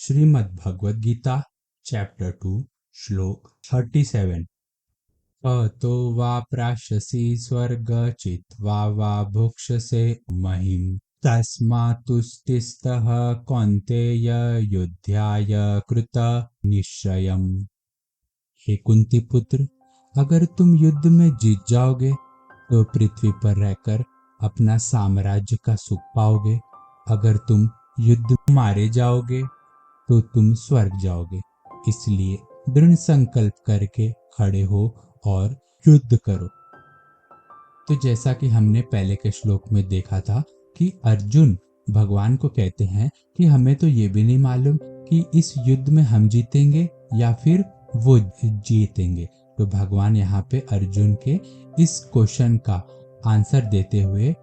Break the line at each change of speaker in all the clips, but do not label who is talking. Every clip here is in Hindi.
श्रीमद् भगवद गीता चैप्टर 2 श्लोक 37। अतो वा प्राश्यसि स्वर्ग चित्वा वा भुक्षसे महिम तस्मात्तुष्टिस्तः कौन्तेय युद्धाय कृत निश्चयम्। हे कुंती पुत्र, अगर तुम युद्ध में जीत जाओगे तो पृथ्वी पर रहकर अपना साम्राज्य का सुख पाओगे। अगर तुम युद्ध में मारे जाओगे तो तुम स्वर्ग जाओगे। इसलिए दृढ़ संकल्प करके खड़े हो और युद्ध करो। तो जैसा कि हमने पहले के श्लोक में देखा था कि अर्जुन भगवान को कहते हैं कि हमें तो ये भी नहीं मालूम कि इस युद्ध में हम जीतेंगे या फिर वो जीतेंगे। तो भगवान यहाँ पे अर्जुन के इस क्वेश्चन का आंसर देते हुए,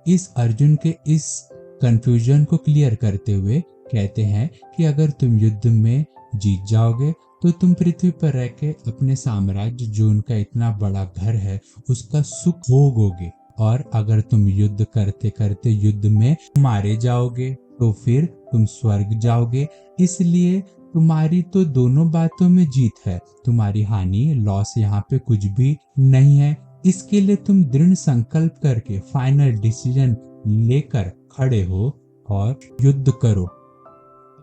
इस अर्जुन के इस कंफ्यूजन को क्लियर करते हुए कहते हैं कि अगर तुम युद्ध में जीत जाओगे तो तुम पृथ्वी पर रह के अपने साम्राज्य, जो उनका इतना बड़ा घर है, उसका सुख भोगोगे। और अगर तुम युद्ध करते करते युद्ध में मारे जाओगे तो फिर तुम स्वर्ग जाओगे। इसलिए तुम्हारी तो दोनों बातों में जीत है, तुम्हारी हानि लॉस यहाँ पे कुछ भी नहीं है। इसके लिए तुम दृढ़ संकल्प करके फाइनल डिसीजन लेकर खड़े हो और युद्ध करो।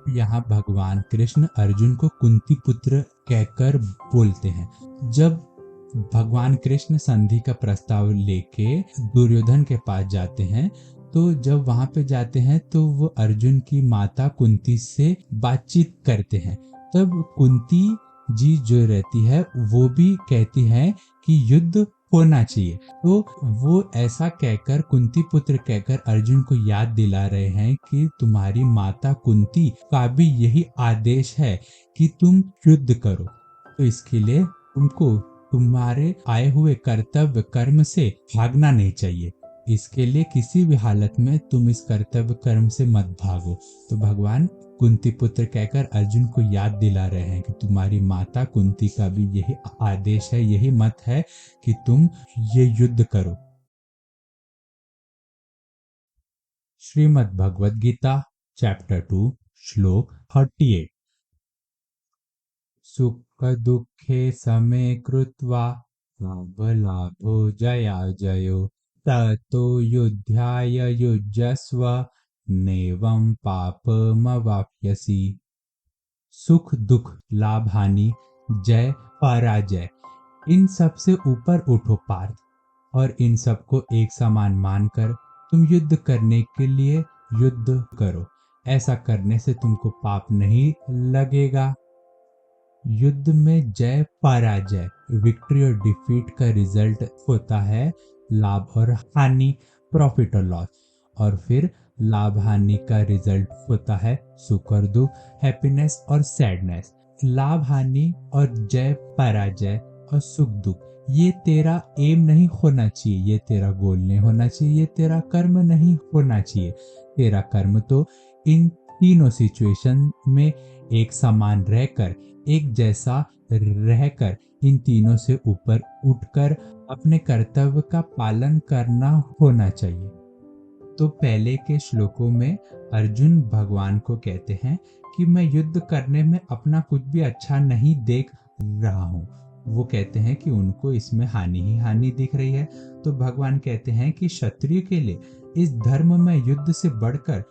यहाँ भगवान कृष्ण अर्जुन को कुंती पुत्र कहकर बोलते हैं। जब भगवान कृष्ण संधि का प्रस्ताव लेके दुर्योधन के पास जाते हैं, तो जब वहां पे जाते हैं तो वो अर्जुन की माता कुंती से बातचीत करते हैं। तब कुंती जी जो रहती है वो भी कहती है कि युद्ध होना चाहिए। तो वो ऐसा कहकर, कुंती पुत्र कहकर अर्जुन को याद दिला रहे हैं कि तुम्हारी माता कुंती का भी यही आदेश है कि तुम युद्ध करो। तो इसके लिए तुमको तुम्हारे आए हुए कर्तव्य कर्म से भागना नहीं चाहिए। इसके लिए किसी भी हालत में तुम इस कर्तव्य कर्म से मत भागो। तो भगवान कुंती पुत्र कहकर अर्जुन को याद दिला रहे हैं कि तुम्हारी माता कुंती का भी यही आदेश है, यही मत है कि तुम ये युद्ध करो। श्रीमद् भगवद गीता चैप्टर 2 श्लोक 38। सुख दुखे समे कृत्वा लाभो जया जयो ततो युद्धाय युज्यस्व नैवं पापमवाप्स्यसि। सुख दुख, लाभ हानि, जय पराजय, इन सब से ऊपर उठो पार्थ, और इन सबको एक समान मानकर तुम युद्ध करने के लिए युद्ध करो। ऐसा करने से तुमको पाप नहीं लगेगा। युद्ध में जय पराजय, विक्ट्री और डिफीट का रिजल्ट होता है लाभ और हानि, प्रॉफिट और लॉस। और फिर लाभ हानि का रिजल्ट होता है सुख और दुख, हैप्पीनेस और सैडनेस। लाभ हानि और जय पराजय और सुख दुख, ये तेरा एम नहीं होना चाहिए, ये तेरा गोल नहीं होना चाहिए, ये तेरा कर्म नहीं होना चाहिए। तेरा कर्म तो इन तीनों सिचुएशन में एक समान रहकर, एक जैसा रहकर, इन तीनों से ऊपर उठकर अपने कर्तव्य का पालन करना होना चाहिए। तो पहले के श्लोकों में अर्जुन भगवान को कहते हैं कि मैं युद्ध करने में अपना कुछ भी अच्छा नहीं देख रहा हूँ। वो कहते हैं कि उनको इसमें हानि ही हानि दिख रही है। तो भगवान कहते हैं कि क्षत्रिय के लिए इस धर्म में युद्ध से बढ़कर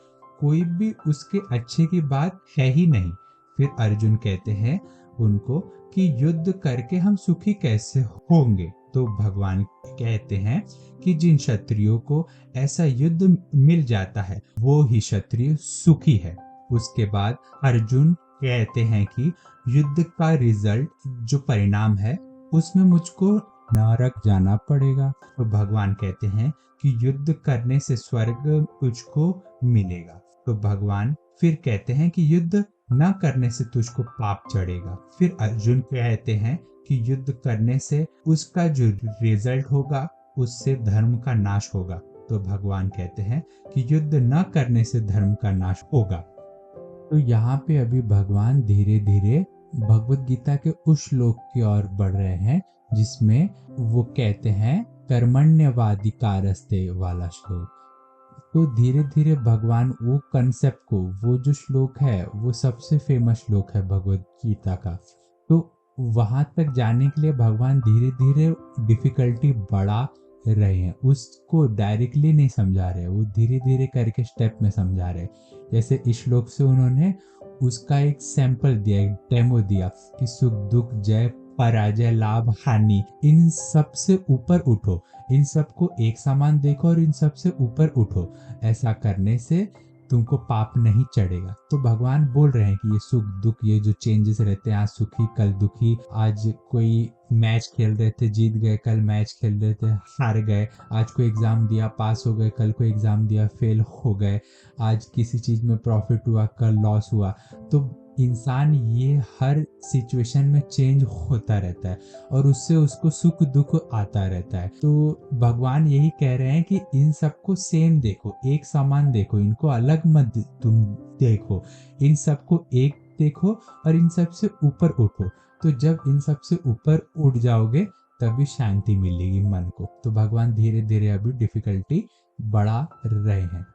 कोई भी उसके अच्छे की बात है ही नहीं। फिर अर्जुन कहते हैं उनको कि युद्ध करके हम सुखी कैसे होंगे। तो भगवान कहते हैं कि जिन क्षत्रियों को ऐसा युद्ध मिल जाता है वो ही क्षत्रिय सुखी है। उसके बाद अर्जुन कहते हैं कि युद्ध का रिजल्ट, जो परिणाम है, उसमें मुझको नरक जाना पड़ेगा। तो भगवान कहते हैं कि युद्ध करने से स्वर्ग तुझको मिलेगा। तो भगवान फिर कहते हैं कि युद्ध न करने से तुझको पाप चढ़ेगा। फिर अर्जुन कहते हैं कि युद्ध करने से उसका जो रिजल्ट होगा उससे धर्म का नाश होगा। तो भगवान कहते हैं कि युद्ध न करने से धर्म का नाश होगा। तो यहाँ पे अभी भगवान धीरे धीरे भगवद गीता के उस श्लोक की ओर बढ़ रहे हैं जिसमें वो कहते हैं कर्मण्यवाधिकारस्ते वाला श्लोक। तो धीरे धीरे भगवान वो कंसेप्ट को, वो जो श्लोक है वो सबसे फेमस श्लोक है भगवत गीता का, तो वहां तक जाने के लिए भगवान धीरे धीरे डिफिकल्टी बढ़ा रहे हैं, उसको डायरेक्टली नहीं समझा रहे, वो धीरे धीरे करके स्टेप में समझा रहे। जैसे इस श्लोक से उन्होंने उसका एक सैंपल दिया, एक डेमो दिया कि सुख दुख जय पराजय लाभ हानि, इन सब से ऊपर उठो, इन सबको एक समान देखो और इन सब से ऊपर उठो, ऐसा करने से तुमको पाप नहीं चढ़ेगा। तो भगवान बोल रहे हैं कि ये सुख दुख, ये जो चेंजेस रहते हैं, आज सुखी कल दुखी, आज कोई मैच खेल रहे थे जीत गए, कल मैच खेल रहे थे हार गए, आज कोई एग्जाम दिया पास हो गए, कल कोई एग्जाम दिया फेल हो गए, आज किसी चीज में प्रॉफिट हुआ कल लॉस हुआ। तो इंसान ये हर सिचुएशन में चेंज होता रहता है और उससे उसको सुख दुख आता रहता है। तो भगवान यही कह रहे हैं कि इन सबको सेम देखो, एक समान देखो, इनको अलग मत तुम देखो, इन सबको एक देखो और इन सब से ऊपर उठो। तो जब इन सब से ऊपर उठ जाओगे तभी शांति मिलेगी मन को। तो भगवान धीरे धीरे अभी डिफिकल्टी बढ़ा रहे हैं।